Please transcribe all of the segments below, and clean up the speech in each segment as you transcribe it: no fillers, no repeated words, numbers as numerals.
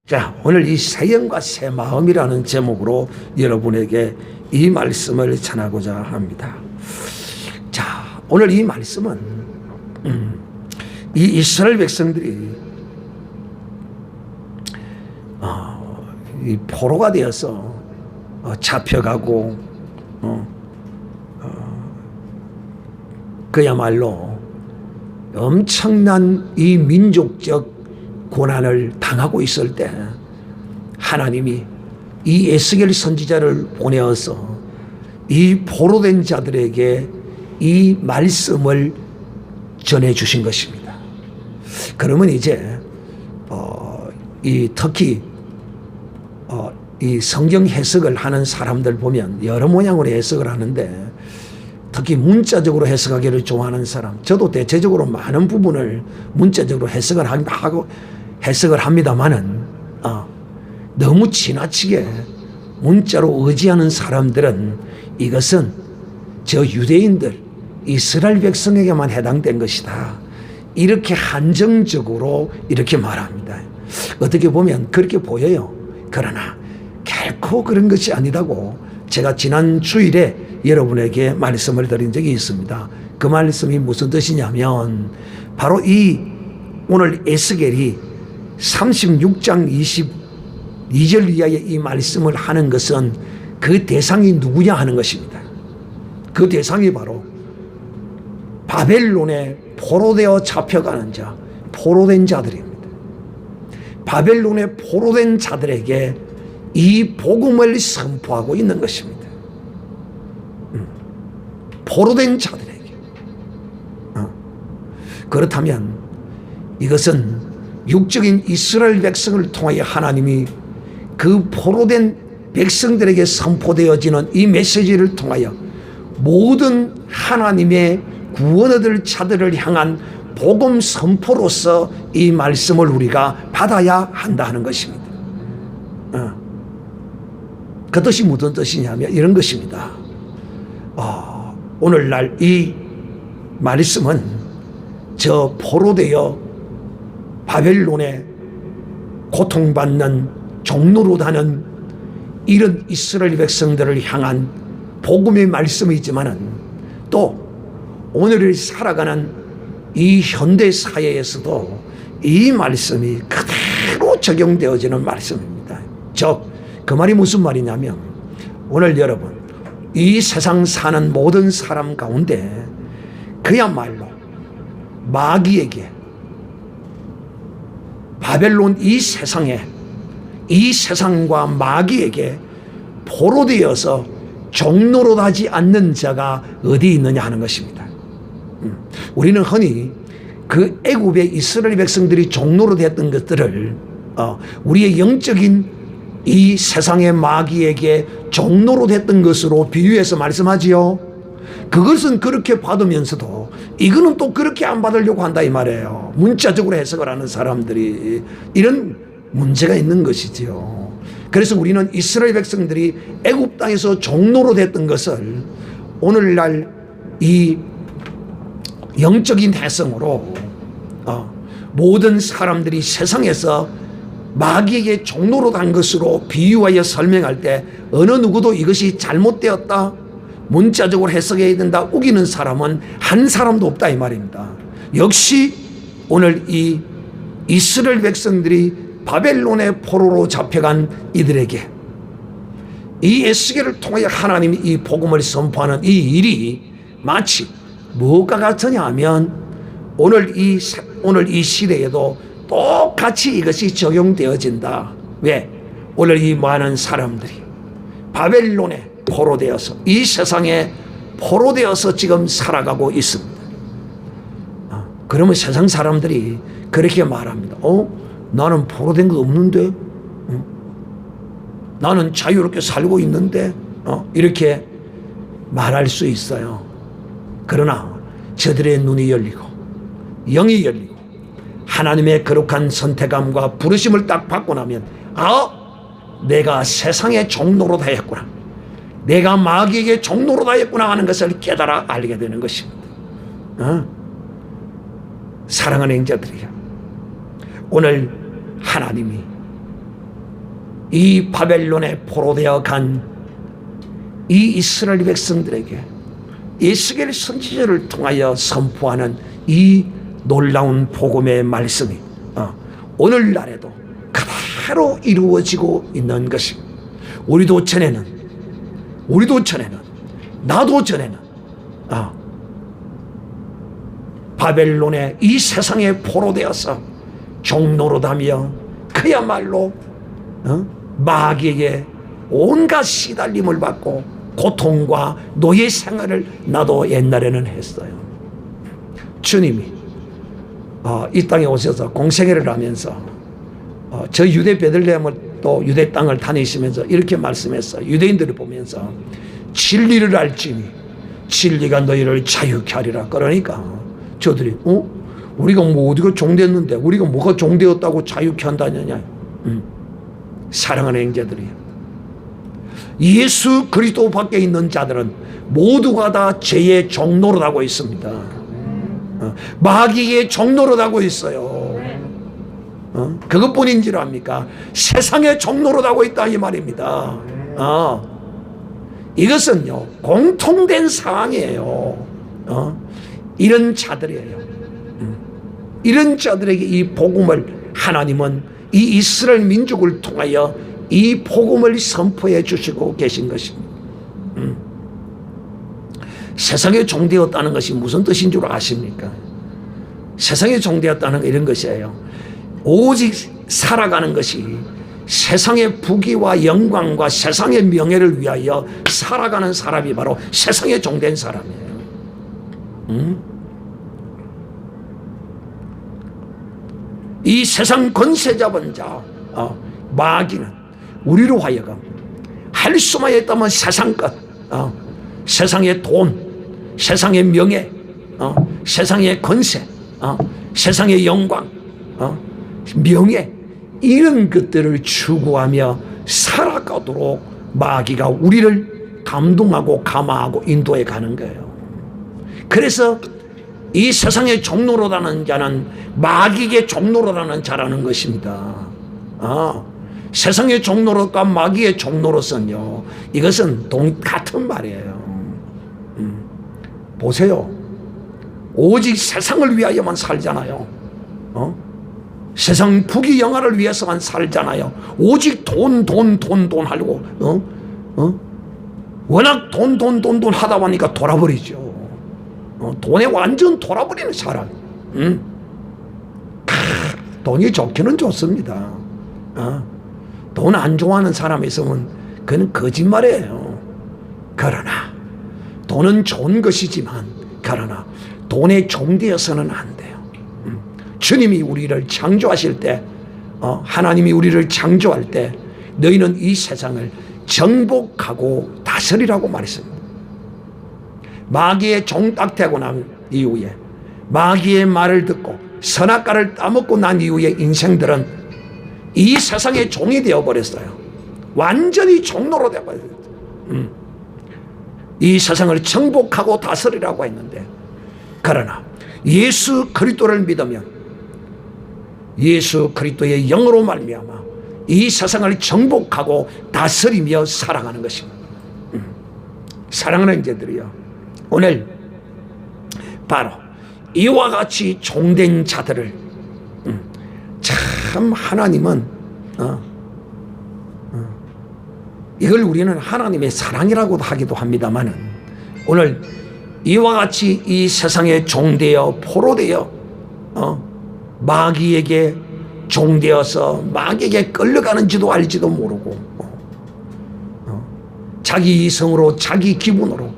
자, 오늘 이 새 영과 새 마음이라는 제목으로 여러분에게 이 말씀을 전하고자 합니다. 자, 오늘 이 말씀은 이 이스라엘 백성들이 이 포로가 되어서 잡혀가고 그야말로 엄청난 이 민족적 고난을 당하고 있을 때 하나님이 이 에스겔 선지자를 보내어서 이 포로된 자들에게 이 말씀을 전해주신 것입니다. 그러면 이제 이 특히 이 성경 해석을 하는 사람들 보면 여러 모양으로 해석을 하는데 특히 문자적으로 해석하기를 좋아하는 사람, 저도 대체적으로 많은 부분을 문자적으로 해석을 합니다만은 너무 지나치게 문자로 의지하는 사람들은 이것은 저 유대인들 이스라엘 백성에게만 해당된 것이다, 이렇게 한정적으로 이렇게 말합니다. 어떻게 보면 그렇게 보여요. 그러나 결코 그런 것이 아니다고 제가 지난 주일에 여러분에게 말씀을 드린 적이 있습니다. 그 말씀이 무슨 뜻이냐면 바로 이 오늘 에스겔이 36장 22절 이하의 이 말씀을 하는 것은 그 대상이 누구냐 하는 것입니다. 그 대상이 바로 바벨론에 포로되어 잡혀가는 자, 포로된 자들입니다. 바벨론에 포로된 자들에게 이 복음을 선포하고 있는 것입니다. 포로된 자들에게. 그렇다면 이것은 육적인 이스라엘 백성을 통하여 하나님이 그 포로된 백성들에게 선포되어지는 이 메시지를 통하여 모든 하나님의 구원 얻을 자들을 향한 복음 선포로서 이 말씀을 우리가 받아야 한다 하는 것입니다. 그 뜻이 무슨 뜻이냐면 이런 것입니다. 오늘날 이 말씀은 저 포로되어 바벨론에 고통받는 종로로 다는 이런 이스라엘 백성들을 향한 복음의 말씀이지만은 또 오늘을 살아가는 이 현대 사회에서도 이 말씀이 그대로 적용되어지는 말씀입니다. 즉, 그 말이 무슨 말이냐면 오늘 여러분 이 세상 사는 모든 사람 가운데 그야말로 마귀에게 바벨론 이 세상에 이 세상과 마귀에게 포로되어서 종노릇하지 않는 자가 어디 있느냐 하는 것입니다. 우리는 흔히 그 애굽의 이스라엘 백성들이 종노릇했던 것들을 우리의 영적인 이 세상의 마귀에게 종노릇했던 것으로 비유해서 말씀하지요. 그것은 그렇게 받으면서도 이거는 또 그렇게 안 받으려고 한다 이 말이에요. 문자적으로 해석을 하는 사람들이 이런 문제가 있는 것이지요. 그래서 우리는 이스라엘 백성들이 애굽 땅에서 종노릇했던 것을 오늘날 이 영적인 해석으로 모든 사람들이 세상에서 마귀에게 종노릇한 것으로 비유하여 설명할 때 어느 누구도 이것이 잘못되었다, 문자적으로 해석해야 된다 우기는 사람은 한 사람도 없다 이 말입니다. 역시 오늘 이 이스라엘 백성들이 바벨론의 포로로 잡혀간 이들에게 이 에스겔을 통하여 하나님이 이 복음을 선포하는 이 일이 마치 무엇과 같으냐 하면 오늘 이 시대에도 똑같이 이것이 적용되어진다. 왜? 오늘 이 많은 사람들이 바벨론에 포로되어서 이 세상에 포로되어서 지금 살아가고 있습니다. 그러면 세상 사람들이 그렇게 말합니다. 나는 포로된 거 없는데? 나는 자유롭게 살고 있는데? 이렇게 말할 수 있어요. 그러나 저들의 눈이 열리고 영이 열리고 하나님의 거룩한 선택함과 부르심을 딱 받고 나면 내가 세상의 종로로 다했구나, 내가 마귀에게 종로로 다했구나 하는 것을 깨달아 알게 되는 것입니다. 사랑하는 형제들이여, 오늘 하나님이 이 바벨론에 포로되어 간 이 이스라엘 백성들에게 에스겔 선지자를 통하여 선포하는 이 놀라운 복음의 말씀이 오늘날에도 그대로 이루어지고 있는 것입니다. 우리도 전에는 나도 전에는 바벨론의 이 세상에 포로되어서 종노릇하며 그야말로 마귀에게 온갖 시달림을 받고 고통과 노예 생활을 나도 옛날에는 했어요. 주님이 이 땅에 오셔서 공생애를 하면서 저 유대 베들레헴을 또 유대 땅을 다니시면서 이렇게 말씀했어요. 유대인들을 보면서 진리를 알지니 진리가 너희를 자유케 하리라. 그러니까 저들이 우리가 뭐 어디가 종되었는데 우리가 뭐가 종되었다고 자유케 한다느냐. 사랑하는 형제들이요, 예수 그리스도 밖에 있는 자들은 모두가 다 죄의 종노릇하고 있습니다. 마귀의 종노릇하고 있어요. 그것뿐인 줄 압니까? 세상의 종노릇하고 있다 이 말입니다. 이것은요 공통된 상황이에요. 이런 자들이에요. 이런 자들에게 이 복음을 하나님은 이 이스라엘 민족을 통하여 이 복음을 선포해 주시고 계신 것입니다. 세상에 종되었다는 것이 무슨 뜻인 줄 아십니까? 세상에 종되었다는 건 이런 것이에요. 오직 살아가는 것이 세상의 부귀와 영광과 세상의 명예를 위하여 살아가는 사람이 바로 세상에 종된 사람이에요. 이 세상 권세 잡은 자 마귀는 우리로 하여금 할 수만 있다면 세상 것, 세상의 돈, 세상의 명예, 세상의 권세, 세상의 영광, 명예, 이런 것들을 추구하며 살아가도록 마귀가 우리를 감동하고 감화하고 인도해 가는 거예요. 그래서 이 세상의 종노릇하는 자는 마귀의 종노릇하는 자라는 것입니다. 세상의 종노릇과 마귀의 종노릇은요, 이것은 같은 말이에요. 보세요. 오직 세상을 위하여만 살잖아요. 세상 부귀 영화를 위해서만 살잖아요. 오직 돈 하려고 워낙 돈 하다 보니까 돌아버리죠. 돈에 완전 돌아버리는 사람. 돈이 좋기는 좋습니다. 돈 안 좋아하는 사람이 있으면 그건 거짓말이에요. 그러나 돈은 좋은 것이지만 그러나 돈에 종되어서는 안 돼요. 주님이 우리를 창조하실 때 하나님이 우리를 창조할 때 너희는 이 세상을 정복하고 다스리라고 말했습니다. 마귀의 종 딱 되고 난 이후에 마귀의 말을 듣고 선악과를 따먹고 난 이후에 인생들은 이 세상의 종이 되어버렸어요. 완전히 종로로 되어버렸어요. 이 세상을 정복하고 다스리라고 했는데, 그러나 예수 그리스도를 믿으면 예수 그리스도의 영으로 말미암아 이 세상을 정복하고 다스리며 살아가는 것입니다. 사랑하는 형제들이요, 오늘 바로 이와 같이 종된 자들을 참 하나님은 이걸 우리는 하나님의 사랑이라고 하기도 합니다만은, 오늘 이와 같이 이 세상에 종되어 포로되어 마귀에게 종되어서 마귀에게 끌려가는지도 알지도 모르고 자기 이성으로 자기 기분으로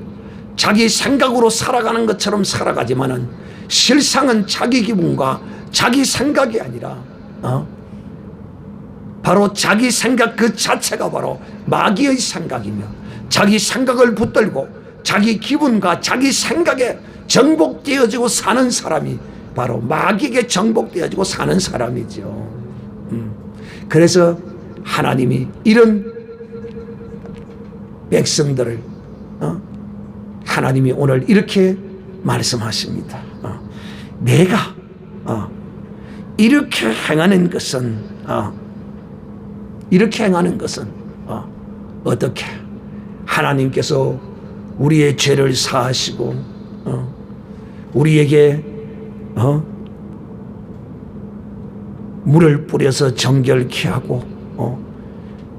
자기 생각으로 살아가는 것처럼 살아가지만은 실상은 자기 기분과 자기 생각이 아니라 바로 자기 생각 그 자체가 바로 마귀의 생각이며, 자기 생각을 붙들고 자기 기분과 자기 생각에 정복되어지고 사는 사람이 바로 마귀에게 정복되어지고 사는 사람이죠. 그래서 하나님이 이런 백성들을 하나님이 오늘 이렇게 말씀하십니다. 내가 이렇게 행하는 것은 이렇게 행하는 것은 어떻게 하나님께서 우리의 죄를 사하시고 우리에게 물을 뿌려서 정결케 하고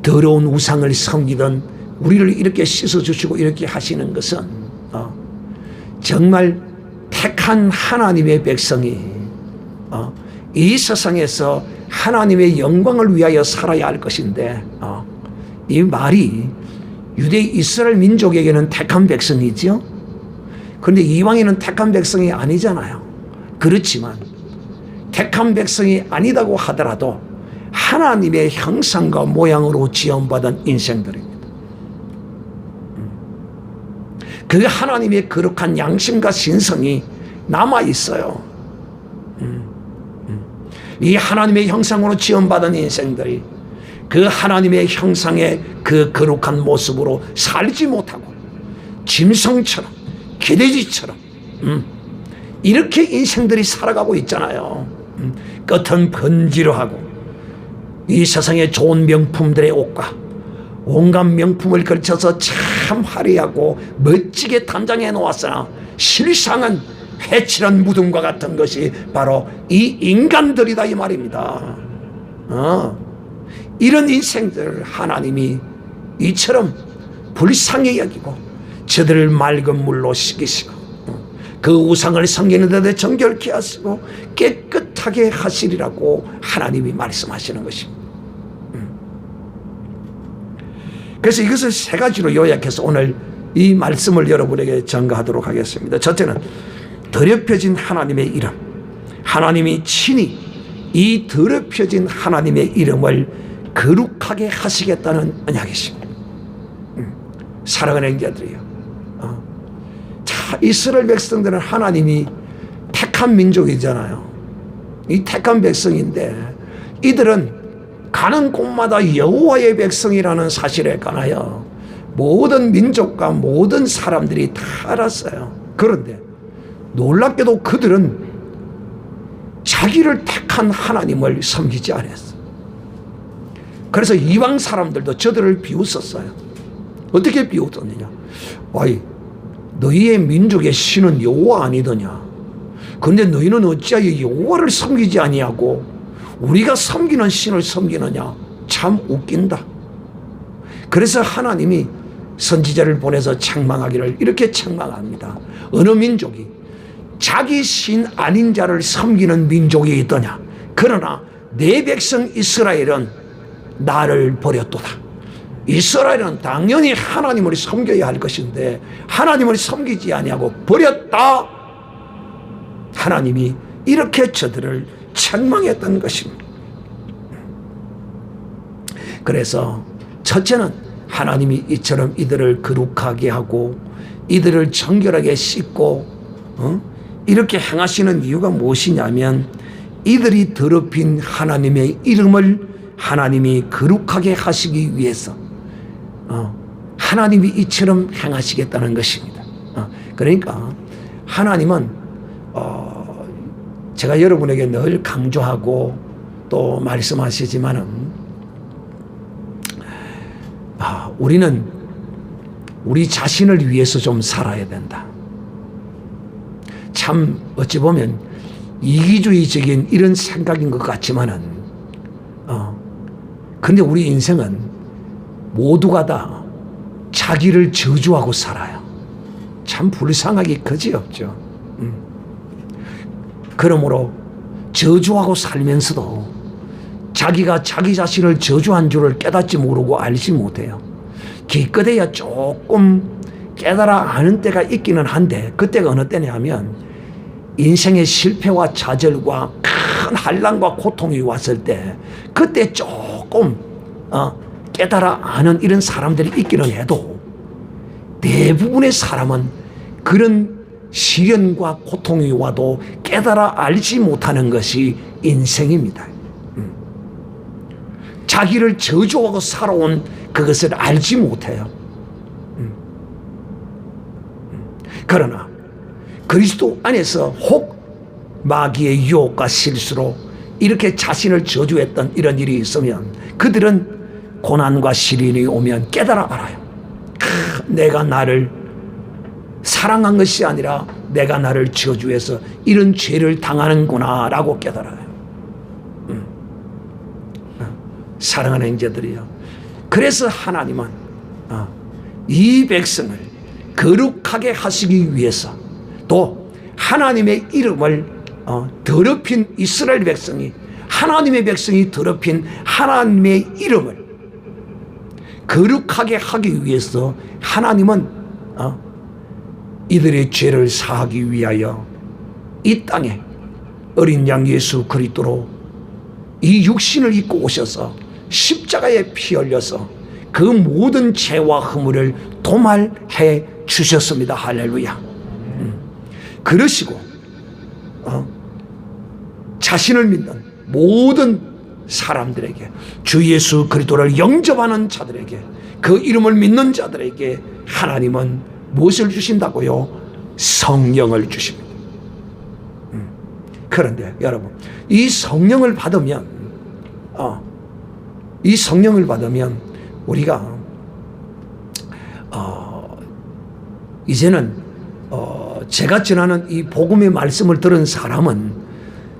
더러운 우상을 섬기던 우리를 이렇게 씻어주시고 이렇게 하시는 것은 정말 택한 하나님의 백성이 이 세상에서 하나님의 영광을 위하여 살아야 할 것인데 이 말이 유대 이스라엘 민족에게는 택한 백성이죠. 그런데 이방인은 택한 백성이 아니잖아요. 그렇지만 택한 백성이 아니다고 하더라도 하나님의 형상과 모양으로 지음받은 인생들입니다. 그 하나님의 거룩한 양심과 신성이 남아 있어요. 이 하나님의 형상으로 지음받은 인생들이 그 하나님의 형상의 그 거룩한 모습으로 살지 못하고 짐승처럼 개돼지처럼 이렇게 인생들이 살아가고 있잖아요. 끝은 번지르하고 이 세상의 좋은 명품들의 옷과 온갖 명품을 걸쳐서 참 화려하고 멋지게 단장해 놓았으나 실상은 회칠한 무덤과 같은 것이 바로 이 인간들이다 이 말입니다. 이런 인생들 하나님이 이처럼 불쌍히 여기고 저들을 맑은 물로 씻기시고 그 우상을 섬기는 데도 정결케 하시고 깨끗하게 하시리라고 하나님이 말씀하시는 것입니다. 그래서 이것을 세 가지로 요약해서 오늘 이 말씀을 여러분에게 전가하도록 하겠습니다. 첫째는 더럽혀진 하나님의 이름. 하나님이 친히 이 더럽혀진 하나님의 이름을 거룩하게 하시겠다는 언약이십니다. 사랑하는 형제들이요. 자, 이스라엘 백성들은 하나님이 택한 민족이잖아요. 이 택한 백성인데 이들은 가는 곳마다 여호와의 백성이라는 사실에 관하여 모든 민족과 모든 사람들이 다 알았어요. 그런데 놀랍게도 그들은 자기를 택한 하나님을 섬기지 않았어요. 그래서 이방 사람들도 저들을 비웃었어요. 어떻게 비웃었느냐? 아이, 너희의 민족의 신은 여호와 아니더냐? 그런데 너희는 어찌하여 여호와를 섬기지 아니하고 우리가 섬기는 신을 섬기느냐? 참 웃긴다. 그래서 하나님이 선지자를 보내서 책망하기를 이렇게 책망합니다. 어느 민족이 자기 신 아닌 자를 섬기는 민족이 있더냐? 그러나 내 백성 이스라엘은 나를 버렸도다. 이스라엘은 당연히 하나님을 섬겨야 할 것인데 하나님을 섬기지 아니하고 버렸다. 하나님이 이렇게 저들을 책망했던 것입니다. 그래서 첫째는 하나님이 이처럼 이들을 거룩하게 하고 이들을 정결하게 씻고 이렇게 행하시는 이유가 무엇이냐면 이들이 더럽힌 하나님의 이름을 하나님이 거룩하게 하시기 위해서 하나님이 이처럼 행하시겠다는 것입니다. 그러니까 하나님은 제가 여러분에게 늘 강조하고 또 말씀하시지만은 우리는 우리 자신을 위해서 좀 살아야 된다. 참 어찌 보면 이기주의적인 이런 생각인 것 같지만은 근데 우리 인생은 모두가 다 자기를 저주하고 살아요. 참 불쌍하기 그지없죠. 그러므로 저주하고 살면서도 자기가 자기 자신을 저주한 줄을 깨닫지 모르고 알지 못해요. 기껏해야 조금 깨달아 아는 때가 있기는 한데 그때가 어느 때냐 하면 인생의 실패와 좌절과 큰 한란과 고통이 왔을 때 그때 조금 깨달아 아는 이런 사람들이 있기는 해도 대부분의 사람은 그런 시련과 고통이 와도 깨달아 알지 못하는 것이 인생입니다. 자기를 저주하고 살아온 그것을 알지 못해요. 그러나 그리스도 안에서 혹 마귀의 유혹과 실수로 이렇게 자신을 저주했던 이런 일이 있으면 그들은 고난과 시련이 오면 깨달아 알아요. 내가 나를 사랑한 것이 아니라 내가 나를 저주해서 이런 죄를 당하는구나 라고 깨달아요. 사랑하는 형제들이요, 그래서 하나님은 이 백성을 거룩하게 하시기 위해서, 또 하나님의 이름을 더럽힌 이스라엘 백성이, 하나님의 백성이 더럽힌 하나님의 이름을 거룩하게 하기 위해서 하나님은 이들의 죄를 사하기 위하여 이 땅에 어린 양 예수 그리스도로 이 육신을 입고 오셔서 십자가에 피 흘려서 그 모든 죄와 허물을 도말해 주셨습니다. 할렐루야. 그러시고 자신을 믿는 모든 사람들에게, 주 예수 그리스도를 영접하는 자들에게, 그 이름을 믿는 자들에게 하나님은 무엇을 주신다고요? 성령을 주십니다. 그런데 여러분, 이 성령을 받으면 우리가 이제는 제가 전하는 이 복음의 말씀을 들은 사람은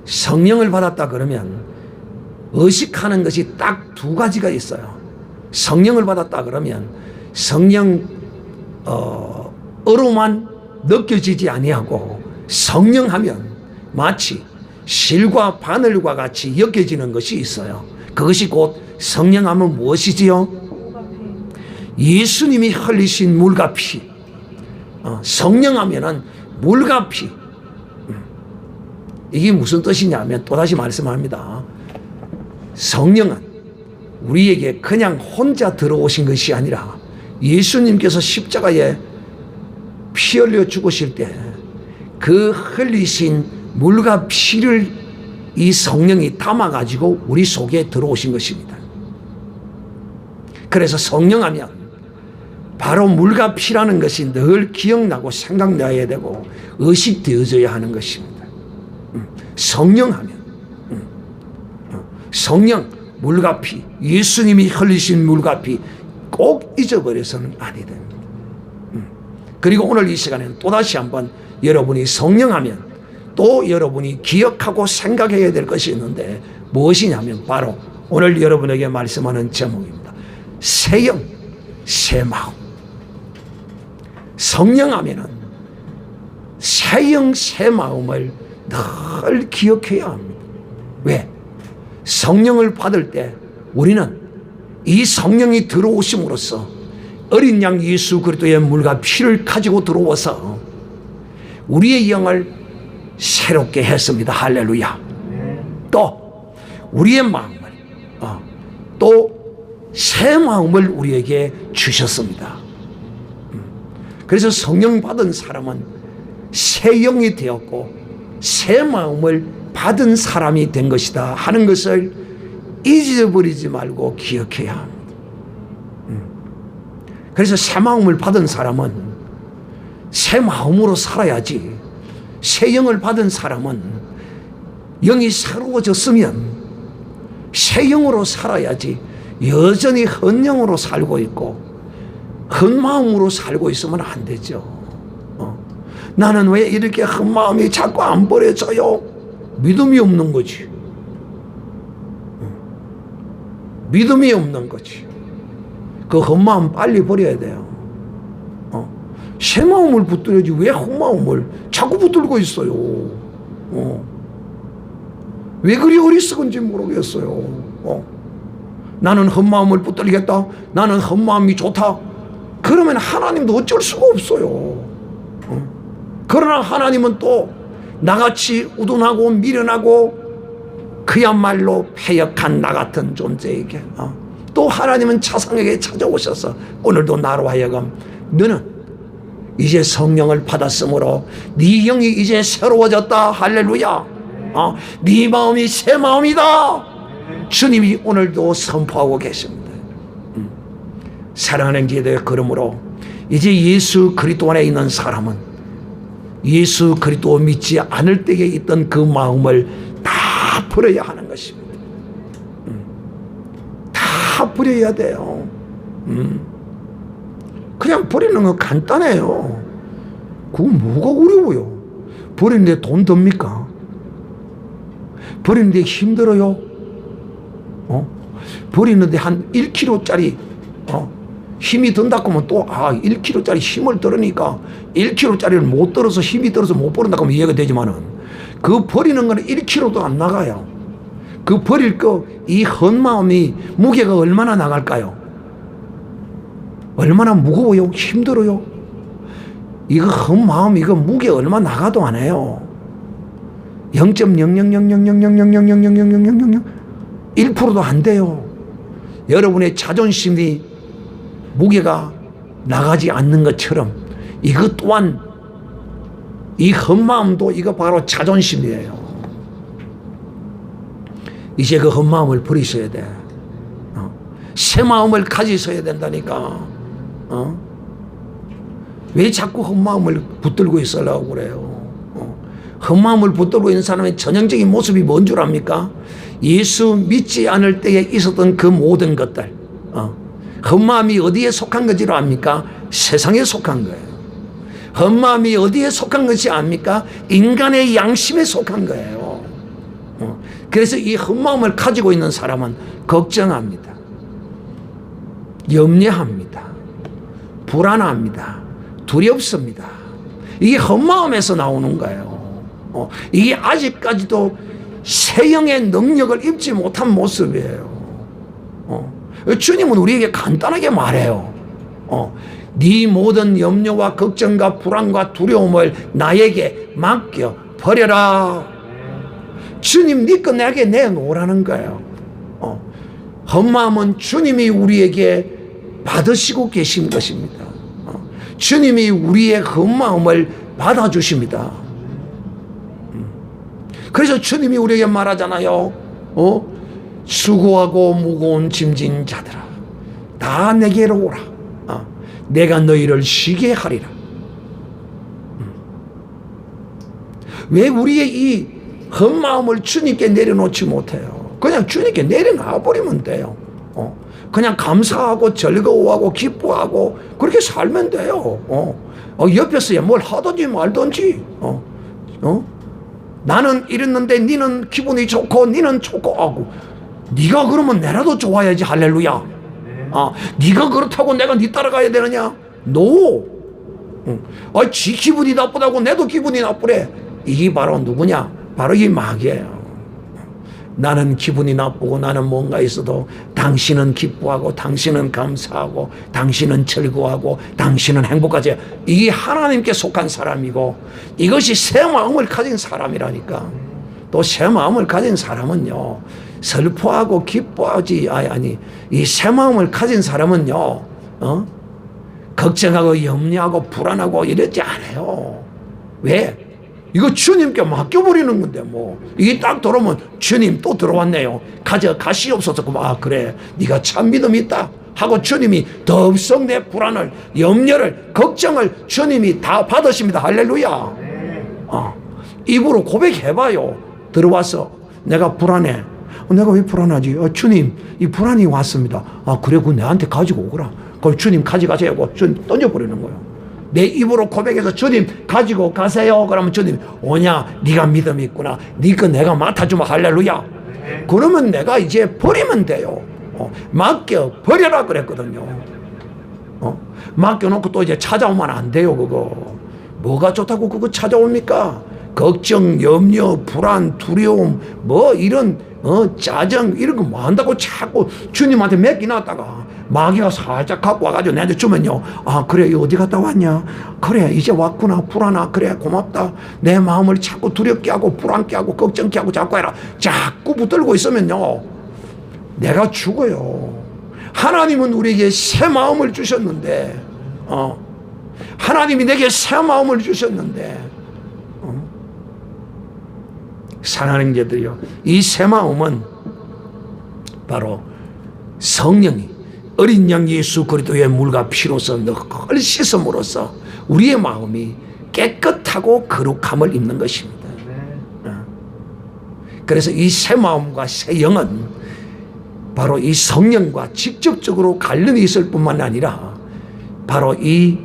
성령을 받았다 그러면 의식하는 것이 딱 두 가지가 있어요. 성령을 받았다 그러면 성령어로만 느껴지지 아니하고, 성령하면 마치 실과 바늘과 같이 엮여지는 것이 있어요. 그것이 곧 성령하면 무엇이지요? 예수님이 흘리신 물과 피. 성령하면은 물과 피. 이게 무슨 뜻이냐면, 또다시 말씀합니다. 성령은 우리에게 그냥 혼자 들어오신 것이 아니라 예수님께서 십자가에 피 흘려 죽으실 때 그 흘리신 물과 피를 이 성령이 담아가지고 우리 속에 들어오신 것입니다. 그래서 성령하면 바로 물과 피라는 것이 늘 기억나고 생각나야 되고 의식되어져야 하는 것입니다. 성령하면 성령, 물과 피, 예수님이 흘리신 물과 피 꼭 잊어버려서는 아니 됩니다. 그리고 오늘 이 시간에는 또다시 한번 여러분이 성령하면 또 여러분이 기억하고 생각해야 될 것이 있는데, 무엇이냐면 바로 오늘 여러분에게 말씀하는 제목입니다. 새 영, 새 마음. 성령하면은 새 영, 새 마음을 늘 기억해야 합니다. 왜? 성령을 받을 때 우리는 이 성령이 들어오심으로써 어린 양 예수 그리스도의 물과 피를 가지고 들어와서 우리의 영을 새롭게 했습니다. 할렐루야. 또 우리의 마음을 또 새 마음을 우리에게 주셨습니다. 그래서 성령 받은 사람은 새 영이 되었고 새 마음을 받은 사람이 된 것이다 하는 것을 잊어버리지 말고 기억해야 합니다. 그래서 새 마음을 받은 사람은 새 마음으로 살아야지, 새 영을 받은 사람은 영이 새로워졌으면 새 영으로 살아야지 여전히 헛 영으로 살고 있고 헛 마음으로 살고 있으면 안 되죠. 나는 왜 이렇게 헛 마음이 자꾸 안 버려져요? 믿음이 없는 거지. 믿음이 없는 거지. 그 헛마음 빨리 버려야 돼요. 새 마음을 붙들어야지 왜 헛마음을 자꾸 붙들고 있어요. 왜 그리 어리석은지 모르겠어요. 나는 헛마음을 붙들겠다, 나는 헛마음이 좋다, 그러면 하나님도 어쩔 수가 없어요. 그러나 하나님은 또 나같이 우둔하고 미련하고 그야말로 패역한 나 같은 존재에게 또 하나님은 차상에게 찾아오셔서 오늘도 나로 하여금 너는 이제 성령을 받았으므로 네 영이 이제 새로워졌다. 할렐루야. 네 마음이 새 마음이다. 주님이 오늘도 선포하고 계십니다. 사랑하는 기회들, 그러므로 이제 예수 그리스도 안에 있는 사람은 예수 그리스도 믿지 않을 때에 있던 그 마음을 다 버려야 하는 것입니다. 다 다 버려야 돼요. 그냥 버리는 건 간단해요. 그거 뭐가 어려워요? 버리는데 돈 듭니까? 버리는데 힘들어요? 버리는데 한 1kg짜리 힘이 든다고 하면 또 1kg짜리 힘을 들으니까 1kg짜리를 못 들어서 힘이 들어서 못 버린다고 하면 이해가 되지만은 그 버리는 거는 1kg도 안 나가요. 그 버릴 거 이 헛마음이 무게가 얼마나 나갈까요? 얼마나 무거워요? 힘들어요? 이거 헛마음 이거 무게 얼마 나가도 안 해요. 0.00000000000000001%도 안 돼요. 여러분의 자존심이 무게가 나가지 않는 것처럼 이것 또한 이 헛마음도 이거 바로 자존심이에요. 이제 그 헛마음을 버리셔야 돼. 새 마음을 가지셔야 된다니까. 왜 자꾸 헛마음을 붙들고 있으려고 그래요? 헛마음을 붙들고 있는 사람의 전형적인 모습이 뭔 줄 압니까? 예수 믿지 않을 때에 있었던 그 모든 것들. 헛마음이 어디에 속한 것이라 압니까? 세상에 속한 거예요. 헛마음이 어디에 속한 것이 압니까? 인간의 양심에 속한 거예요. 그래서 이 헛마음을 가지고 있는 사람은 걱정합니다. 염려합니다. 불안합니다. 두렵습니다. 이게 헛마음에서 나오는 거예요. 이게 아직까지도 세형의 능력을 입지 못한 모습이에요. 주님은 우리에게 간단하게 말해요. 네 모든 염려와 걱정과 불안과 두려움을 나에게 맡겨 버려라. 주님 네 거 내게 내놓으라는 거예요. 헛마음은 주님이 우리에게 받으시고 계신 것입니다. 주님이 우리의 헛마음을 받아주십니다. 그래서 주님이 우리에게 말하잖아요. 수고하고 무거운 짐진 자들아 다 내게로 오라. 내가 너희를 쉬게 하리라. 왜 우리의 이 헛마음을 주님께 내려놓지 못해요? 그냥 주님께 내려놔 버리면 돼요. 그냥 감사하고 즐거워하고 기뻐하고 그렇게 살면 돼요. 옆에서 뭘 하든지 말든지. 나는 이랬는데 니는 기분이 좋고 니는 좋고 하고 네가 그러면 내라도 좋아야지. 할렐루야. 네가 그렇다고 내가 네 따라가야 되느냐? 노. 지 기분이 나쁘다고 내도 기분이 나쁘래. 이게 바로 누구냐? 바로 이 마귀예요. 나는 기분이 나쁘고 나는 뭔가 있어도 당신은 기뻐하고 당신은 감사하고 당신은 즐거워하고 당신은 행복하지. 이게 하나님께 속한 사람이고 이것이 새 마음을 가진 사람이라니까. 또 새 마음을 가진 사람은요 슬퍼하고 기뻐하지 이 새 마음을 가진 사람은요 걱정하고 염려하고 불안하고 이러지 않아요. 왜? 이거 주님께 맡겨버리는 건데 뭐 이게 딱 들어오면 주님 또 들어왔네요. 가시옵소서. 그래 네가 참 믿음이 있다 하고 주님이 덥석 내 불안을 염려를 걱정을 주님이 다 받으십니다. 할렐루야. 입으로 고백해봐요. 들어와서 내가 불안해. 내가 왜 불안하지? 주님 이 불안이 왔습니다. 그래 그거 내한테 가지고 오거라. 그걸 주님 가져가세요. 주님 던져버리는 거예요. 내 입으로 고백해서 주님 가지고 가세요. 그러면 주님 오냐? 네가 믿음이 있구나. 네 거 내가 맡아주면 할렐루야. 그러면 내가 이제 버리면 돼요. 맡겨 버려라 그랬거든요. 맡겨놓고 또 이제 찾아오면 안 돼요. 그거 뭐가 좋다고 그거 찾아옵니까? 걱정, 염려, 불안, 두려움 뭐 이런 짜증 이런 거 뭐 한다고 자꾸 주님한테 맡겨놨다가 마귀가 살짝 갖고 와가지고 내한테 주면요. 그래 어디 갔다 왔냐? 그래 이제 왔구나. 불안하. 그래 고맙다. 내 마음을 자꾸 두렵게 하고 불안게 하고 걱정게 하고 자꾸 해라. 자꾸 붙들고 있으면요 내가 죽어요. 하나님은 우리에게 새 마음을 주셨는데 하나님이 내게 새 마음을 주셨는데 사랑하는 자들이요 이 새 마음은 바로 성령이 어린 양 예수 그리스도의 물과 피로서 늘 씻음으로써 우리의 마음이 깨끗하고 거룩함을 입는 것입니다. 그래서 이 새 마음과 새 영은 바로 이 성령과 직접적으로 관련이 있을 뿐만 아니라 바로 이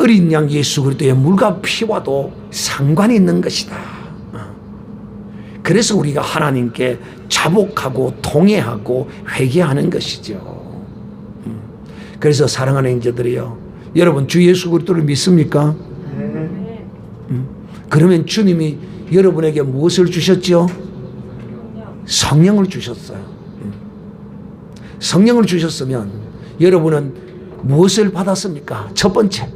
어린 양 예수 그리스도의 물과 피와도 상관이 있는 것이다. 그래서 우리가 하나님께 자복하고 통회하고 회개하는 것이죠. 그래서 사랑하는 형제들이요, 여러분 주 예수 그리스도를 믿습니까? 그러면 주님이 여러분에게 무엇을 주셨죠? 성령을 주셨어요. 성령을 주셨으면 여러분은 무엇을 받았습니까? 첫 번째,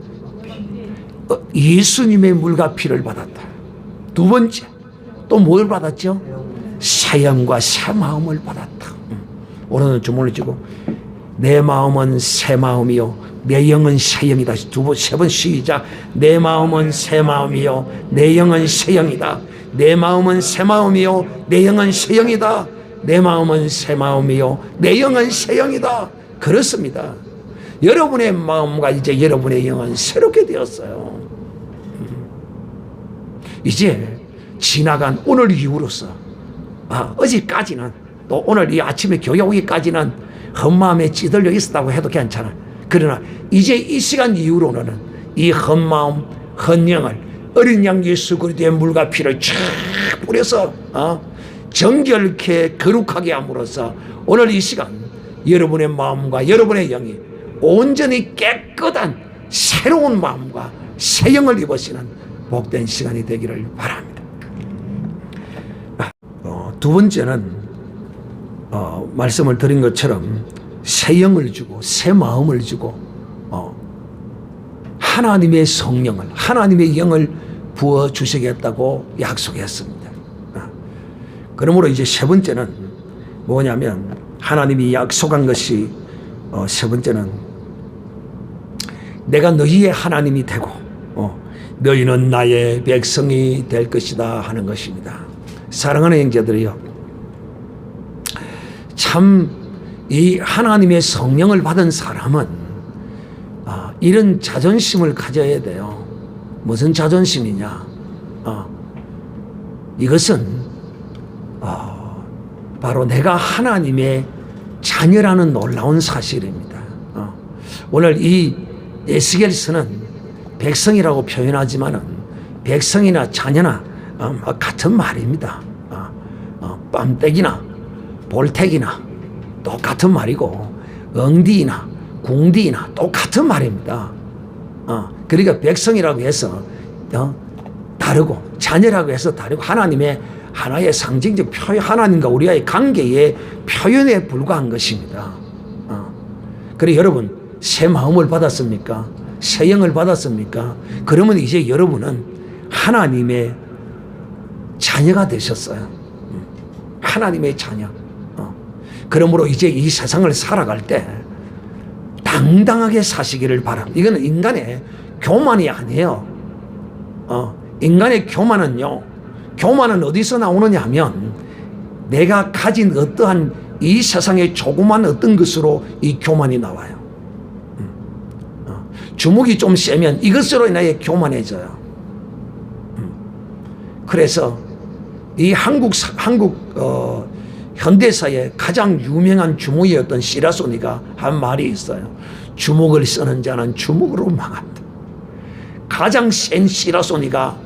예수님의 물과 피를 받았다. 두 번째, 또 뭘 받았죠? 새 영과 새 마음을 받았다. 오늘은 주문을 쥐고 내 마음은 새 마음이요 내 영은 새 영이다. 세 번 시작. 내 마음은 새 마음이요 내 영은 새 영이다. 내 마음은 새 마음이요 내 영은 새 영이다. 내 마음은 새 마음이요 내 영은 새 영이다. 그렇습니다. 여러분의 마음과 이제 여러분의 영은 새롭게 되었어요. 이제 지나간 오늘 이후로서 어제까지는 또 오늘 이 아침에 교회 오기까지는 헛마음에 찌들려 있었다고 해도 괜찮아. 그러나 이제 이 시간 이후로는 이 헛마음 헛영을 어린 양 예수 그리스도의 물과 피를 쫙 뿌려서 정결케 거룩하게 함으로써 오늘 이 시간 여러분의 마음과 여러분의 영이 온전히 깨끗한 새로운 마음과 새 영을 입으시는 복된 시간이 되기를 바랍니다. 두 번째는 말씀을 드린 것처럼 새 영을 주고 새 마음을 주고 하나님의 성령을 하나님의 영을 부어주시겠다고 약속했습니다. 그러므로 이제 세 번째는 뭐냐면 하나님이 약속한 것이 세 번째는 내가 너희의 하나님이 되고 너희는 나의 백성이 될 것이다 하는 것입니다. 사랑하는 형제들이요, 참 이 하나님의 성령을 받은 사람은 이런 자존심을 가져야 돼요. 무슨 자존심이냐? 이것은 바로 내가 하나님의 자녀라는 놀라운 사실입니다. 오늘 이 에스겔서는 백성이라고 표현하지만은 백성이나 자녀나 같은 말입니다. 빰떼기나 볼택이나 똑같은 말이고 엉디나 궁디나 똑같은 말입니다. 그러니까 백성이라고 해서 다르고 자녀라고 해서 다르고 하나님의 하나의 상징적 표현, 하나님과 우리와의 관계의 표현에 불과한 것입니다. 그래 여러분 새 마음을 받았습니까? 새 영을 받았습니까? 그러면 이제 여러분은 하나님의 자녀가 되셨어요. 하나님의 자녀. 그러므로 이제 이 세상을 살아갈 때 당당하게 사시기를 바랍니다. 이거는 인간의 교만이 아니에요. 인간의 교만은 어디서 나오느냐 하면 내가 가진 어떠한 이 세상의 조그만 어떤 것으로 이 교만이 나와요. 주먹이 좀 세면 이것으로 인하여 교만해져요. 그래서 이 한국 현대사의 가장 유명한 주목이었던 시라소니가 한 말이 있어요. 주먹을 쓰는 자는 주먹으로 망한다. 가장 센 시라소니가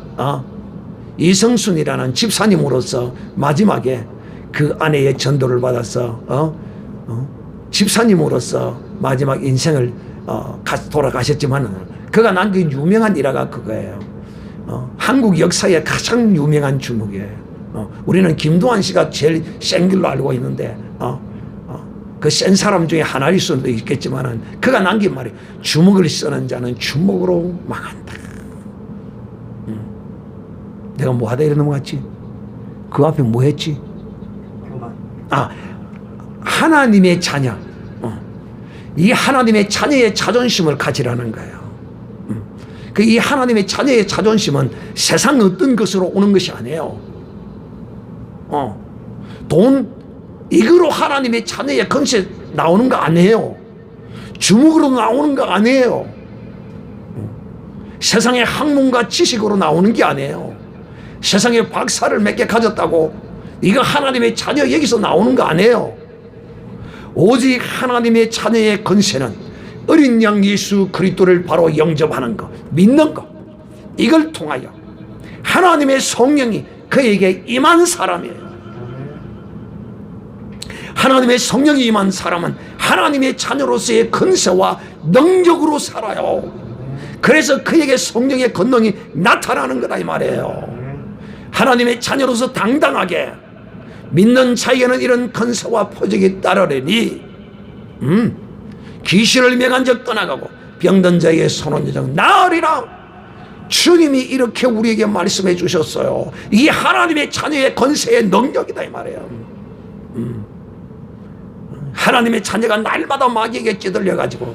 이성순이라는 집사님으로서 마지막에 그 아내의 전도를 받아서 집사님으로서 마지막 인생을 돌아가셨지만 그가 남긴 유명한 일화가 그거예요. 한국 역사의 가장 유명한 주목이에요. 우리는 김두한 씨가 제일 센 길로 알고 있는데 그 센 사람 중에 하나일 수도 있겠지만 그가 남긴 말이 주먹을 쓰는 자는 주먹으로 망한다. 내가 뭐 하다 이래 넘어갔지? 그 앞에 뭐 했지? 하나님의 자녀. 이 하나님의 자녀의 자존심을 가지라는 거예요. 이 하나님의 자녀의 자존심은 세상 어떤 것으로 오는 것이 아니에요. 돈, 이거로 하나님의 자녀의 건세 나오는 거 아니에요. 주먹으로 나오는 거 아니에요. 세상의 학문과 지식으로 나오는 게 아니에요. 세상에 박사를 몇 개 가졌다고 이거 하나님의 자녀 여기서 나오는 거 아니에요. 오직 하나님의 자녀의 건세는 어린 양 예수 그리스도를 바로 영접하는 것, 믿는 것, 이걸 통하여 하나님의 성령이 그에게 임한 사람이에요. 하나님의 성령이 임한 사람은 하나님의 자녀로서의 건세와 능력으로 살아요. 그래서 그에게 성령의 권능이 나타나는 거다 이 말이에요. 하나님의 자녀로서 당당하게 믿는 자에게는 이런 건세와 표적이 따르리니 귀신을 맹한 적 떠나가고 병든 자에게 손은 여정 나으리라. 주님이 이렇게 우리에게 말씀해 주셨어요. 이게 하나님의 자녀의 건세의 능력이다 이 말이에요. 하나님의 자녀가 날마다 마귀에게 찌들려가지고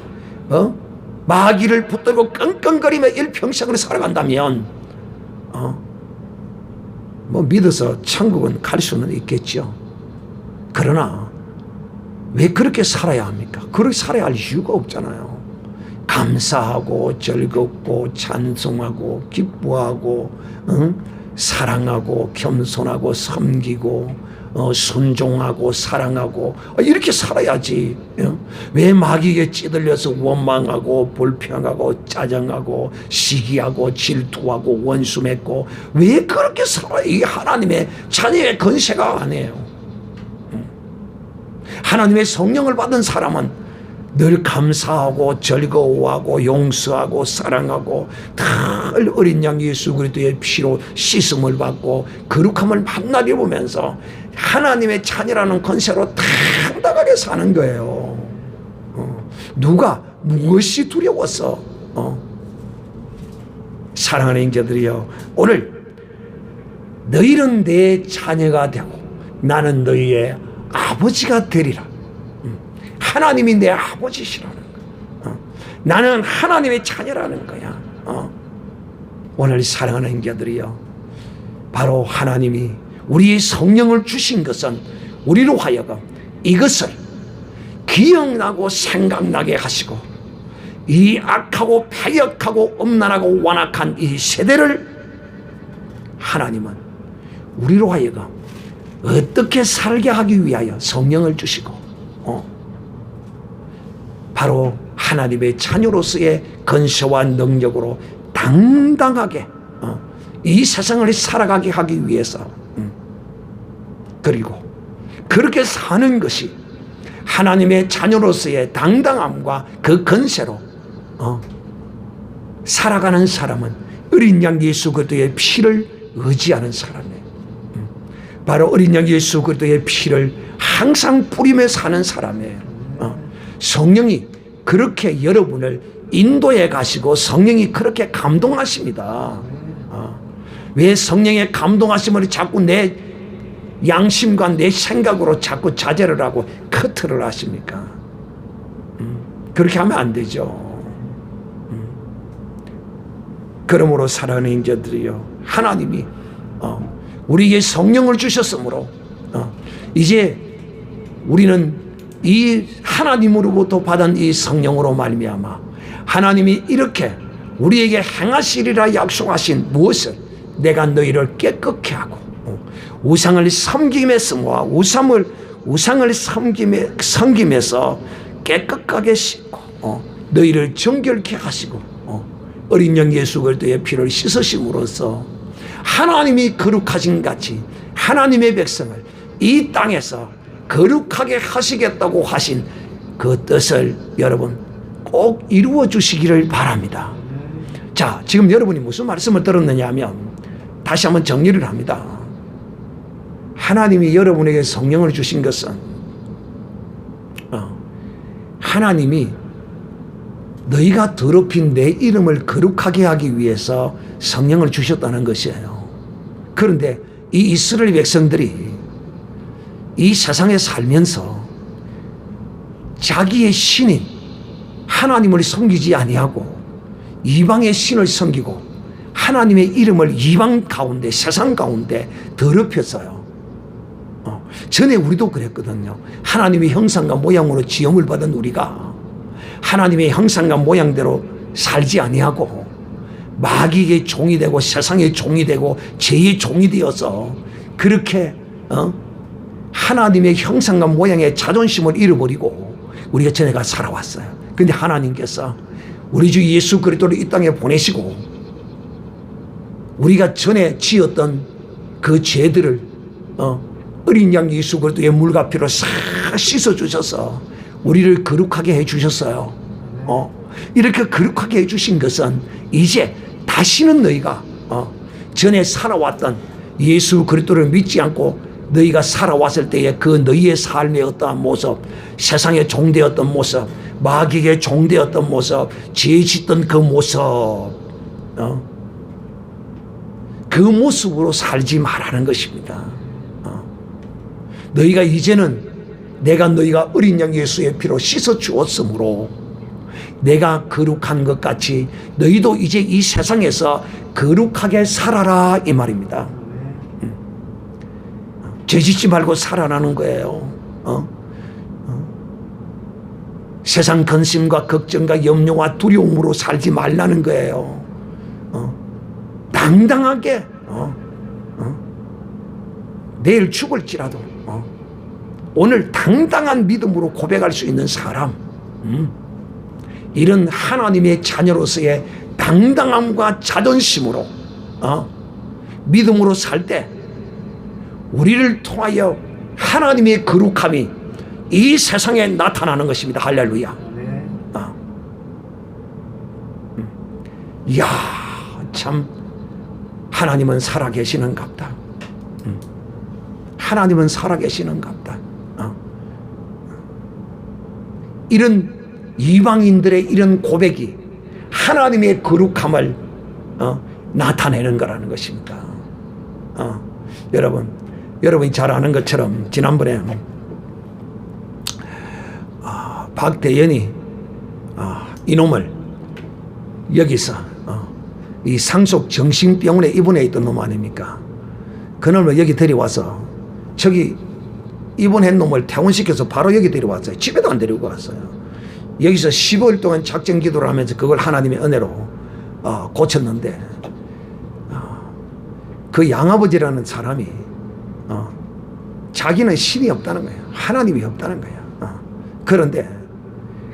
마귀를 붙들고 끙끙거리며 일평생을 살아간다면 뭐 믿어서 천국은 갈 수는 있겠죠. 그러나 왜 그렇게 살아야 합니까? 그렇게 살아야 할 이유가 없잖아요. 감사하고 즐겁고 찬송하고 기뻐하고 사랑하고 겸손하고 섬기고 순종하고 사랑하고 이렇게 살아야지. 왜 마귀에게 찌들려서 원망하고 불평하고 짜증하고 시기하고 질투하고 원수 맺고 왜 그렇게 살아요? 이게 하나님의 자녀의 건세가 아니에요. 하나님의 성령을 받은 사람은 늘 감사하고 즐거워하고 용서하고 사랑하고 늘 어린 양 예수 그리스도의 피로 씻음을 받고 거룩함을 만나게 보면서 하나님의 자녀라는 권세로 당당하게 사는 거예요. 누가 무엇이 두려워서 사랑하는 형제들이여, 오늘 너희는 내 자녀가 되고 나는 너희의 아버지가 되리라. 하나님이 내 아버지시라는 거야. 나는 하나님의 자녀라는 거야. 오늘 사랑하는 형제들이여, 바로 하나님이 우리의 성령을 주신 것은 우리로 하여금 이것을 기억나고 생각나게 하시고 이 악하고 패역하고 음란하고 완악한 이 세대를 하나님은 우리로 하여금 어떻게 살게 하기 위하여 성령을 주시고 바로 하나님의 자녀로서의 건세와 능력으로 당당하게 이 세상을 살아가게 하기 위해서, 그리고 그렇게 사는 것이 하나님의 자녀로서의 당당함과 그 건세로 살아가는 사람은 어린 양 예수 그리스도의 피를 의지하는 사람이에요. 바로 어린 양 예수 그리스도의 피를 항상 뿌리며 사는 사람이에요. 성령이 그렇게 여러분을 인도해 가시고 성령이 그렇게 감동하십니다. 왜 성령의 감동하심을 자꾸 내 양심과 내 생각으로 자꾸 자제를 하고 커트를 하십니까? 그렇게 하면 안 되죠. 그러므로 사랑하는 형제들이요, 하나님이 우리에게 성령을 주셨으므로 이제 우리는 이 하나님으로부터 받은 이 성령으로 말미암아 하나님이 이렇게 우리에게 행하시리라 약속하신 무엇을, 내가 너희를 깨끗게 하고 우상을 섬김에서와 우상을 섬김에서 깨끗하게 씻고 너희를 정결케 하시고 어린 양 예수 그리스도의 피를 씻으심으로써 하나님이 거룩하신 같이 하나님의 백성을 이 땅에서 거룩하게 하시겠다고 하신 그 뜻을 여러분 꼭 이루어 주시기를 바랍니다. 자, 지금 여러분이 무슨 말씀을 들었느냐 하면 다시 한번 정리를 합니다. 하나님이 여러분에게 성령을 주신 것은 하나님이 너희가 더럽힌 내 이름을 거룩하게 하기 위해서 성령을 주셨다는 것이에요. 그런데 이 이스라엘 백성들이 이 세상에 살면서 자기의 신인 하나님을 섬기지 아니하고 이방의 신을 섬기고 하나님의 이름을 이방 가운데 세상 가운데 더럽혔어요. 전에 우리도 그랬거든요. 하나님의 형상과 모양으로 지음을 받은 우리가 하나님의 형상과 모양대로 살지 아니하고 마귀의 종이 되고 세상의 종이 되고 죄의 종이 되어서 그렇게 하나님의 형상과 모양의 자존심을 잃어버리고 우리가 전에가 살아왔어요. 근데 하나님께서 우리 주 예수 그리스도를 이 땅에 보내시고 우리가 전에 지었던 그 죄들을 어린 양 예수 그리스도의 물과 피로 싹 씻어주셔서 우리를 거룩하게 해주셨어요. 이렇게 거룩하게 해주신 것은 이제 다시는 너희가 전에 살아왔던 예수 그리스도를 믿지 않고 너희가 살아왔을 때의 그 너희의 삶의 어떠한 모습, 세상의 종되었던 모습, 마귀의 종되었던 모습, 죄 짓던 그 모습, 그 모습으로 살지 말라는 것입니다. 너희가 이제는 내가 너희가 어린 양 예수의 피로 씻어 주었으므로 내가 거룩한 것 같이 너희도 이제 이 세상에서 거룩하게 살아라 이 말입니다. 죄짓지 말고 살아나는 거예요. 세상 근심과 걱정과 염려와 두려움으로 살지 말라는 거예요. 당당하게 내일 죽을지라도 오늘 당당한 믿음으로 고백할 수 있는 사람, 이런 하나님의 자녀로서의 당당함과 자존심으로 믿음으로 살 때 우리를 통하여 하나님의 거룩함이 이 세상에 나타나는 것입니다. 할렐루야. 이야, 참 하나님은 살아계시는갑다. 하나님은 살아계시는갑다. 이런 이방인들의 이런 고백이 하나님의 거룩함을 나타내는 거라는 것입니다. 여러분이 잘 아는 것처럼 지난번에 박대현이 이놈을 여기서 이 상속 정신병원에 입원해 있던 놈 아닙니까? 그놈을 여기 데려와서 저기 입원한 놈을 퇴원시켜서 바로 여기 데려왔어요. 집에도 안 데리고 왔어요. 여기서 15일 동안 작정 기도를 하면서 그걸 하나님의 은혜로 고쳤는데 그 양아버지라는 사람이 자기는 신이 없다는 거예요. 하나님이 없다는 거예요. 그런데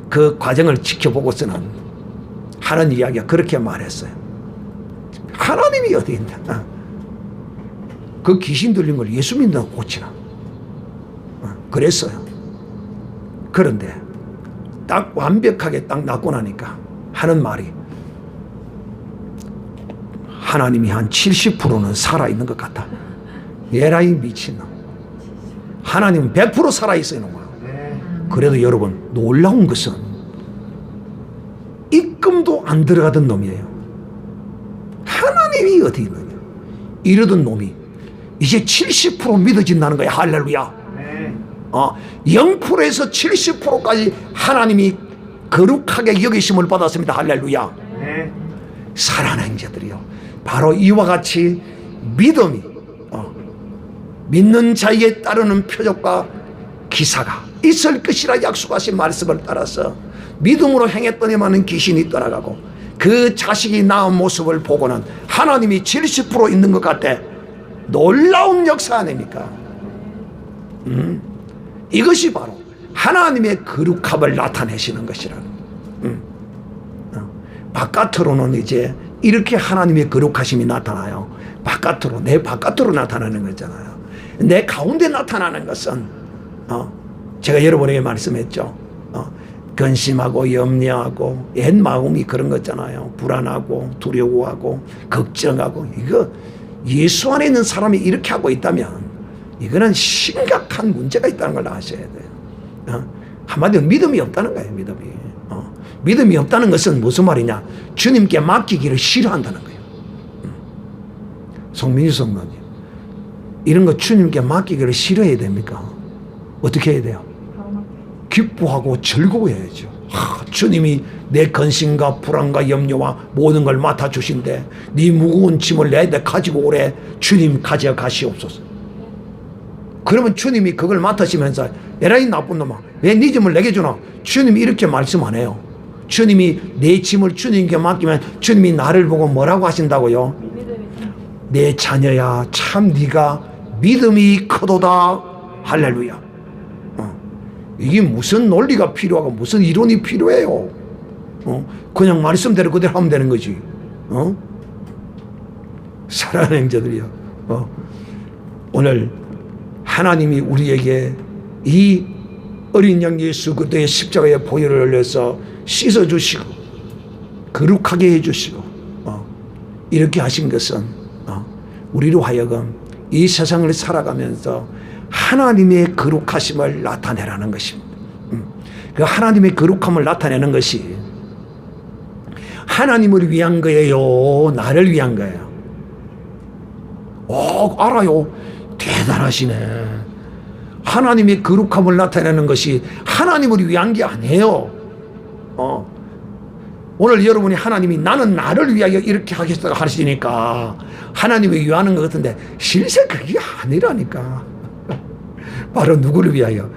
그 과정을 지켜보고서는 하는 이야기가 그렇게 말했어요. 하나님이 어디 있나? 그 귀신 들린 걸 예수 믿는다고 고치나? 그랬어요. 그런데 딱 완벽하게 딱 낫고 나니까 하는 말이 하나님이 한 70%는 살아있는 것 같다. 얘라이 미친놈. 하나님은 100% 살아있어요. 그래도 여러분 놀라운 것은 입금도 안 들어가던 놈이에요. 하나님이 어디 있느냐 이러던 놈이 이제 70% 믿어진다는 거야. 할렐루야. 0%에서 70%까지 하나님이 거룩하게 여기심을 받았습니다. 할렐루야. 살아난 자들이요, 바로 이와 같이 믿음이 믿는 자에게 따르는 표적과 기사가 있을 것이라 약속하신 말씀을 따라서 믿음으로 행했더니만은 귀신이 떠나가고 그 자식이 나은 모습을 보고는 하나님이 70% 있는 것 같아. 놀라운 역사 아닙니까? 이것이 바로 하나님의 거룩함을 나타내시는 것이라는. 바깥으로는 이제 이렇게 하나님의 거룩하심이 나타나요. 바깥으로, 내 바깥으로 나타나는 거잖아요. 내 가운데 나타나는 것은 제가 여러분에게 말씀했죠. 근심하고 염려하고 옛 마음이 그런 거잖아요. 불안하고 두려워하고 걱정하고. 이거 예수 안에 있는 사람이 이렇게 하고 있다면 이거는 심각한 문제가 있다는 걸 아셔야 돼요. 한마디로 믿음이 없다는 거예요. 믿음이 없다는 것은 무슨 말이냐? 주님께 맡기기를 싫어한다는 거예요. 송민주 성도님, 이런 거 주님께 맡기기를 싫어해야 됩니까? 어떻게 해야 돼요? 기뻐하고 즐거워해야죠. 주님이 내 근심과 불안과 염려와 모든 걸 맡아주신대. 네 무거운 짐을 내게 가지고 오래. 주님 가져가시옵소서. 그러면 주님이 그걸 맡으시면서 에라이 나쁜 놈아, 왜 네 짐을 내게 주나? 주님이 이렇게 말씀 안 해요. 주님이 내 짐을 주님께 맡기면 주님이 나를 보고 뭐라고 하신다고요? 내 자녀야, 참 네가 믿음이 크도다. 할렐루야. 이게 무슨 논리가 필요하고 무슨 이론이 필요해요. 그냥 말씀대로 그대로 하면 되는 거지. 사랑하는 형제들이요. 오늘 하나님이 우리에게 이 어린 양 예수 그리스도의 십자가의 보혈을 흘려서 씻어주시고 거룩하게 해주시고 이렇게 하신 것은 우리로 하여금 이 세상을 살아가면서 하나님의 거룩하심을 나타내라는 것입니다. 그 하나님의 거룩함을 나타내는 것이 하나님을 위한 거예요, 나를 위한 거예요? 알아요. 대단하시네. 하나님의 거룩함을 나타내는 것이 하나님을 위한 게 아니에요. 오늘 여러분이 하나님이 나는 나를 위하여 이렇게 하겠다 하시니까 하나님을 위하는 것 같은데 실제 그게 아니라니까. 바로 누구를 위하여?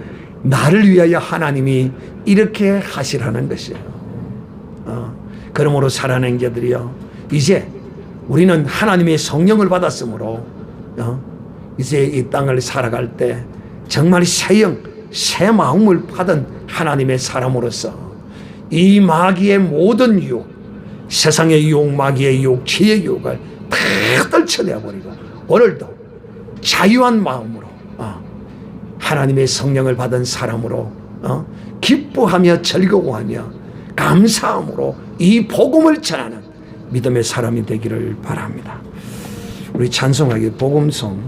나를 위하여 하나님이 이렇게 하시라는 것이에요. 그러므로 사랑하는 자들이요, 이제 우리는 하나님의 성령을 받았으므로 이제 이 땅을 살아갈 때 정말 새 영, 새 마음을 받은 하나님의 사람으로서 이 마귀의 모든 유혹, 세상의 유혹, 마귀의 유혹, 죄의 유혹을 다 떨쳐내버리고 오늘도 자유한 마음으로 하나님의 성령을 받은 사람으로 기뻐하며 즐거워하며 감사함으로 이 복음을 전하는 믿음의 사람이 되기를 바랍니다. 우리 찬송하기 복음송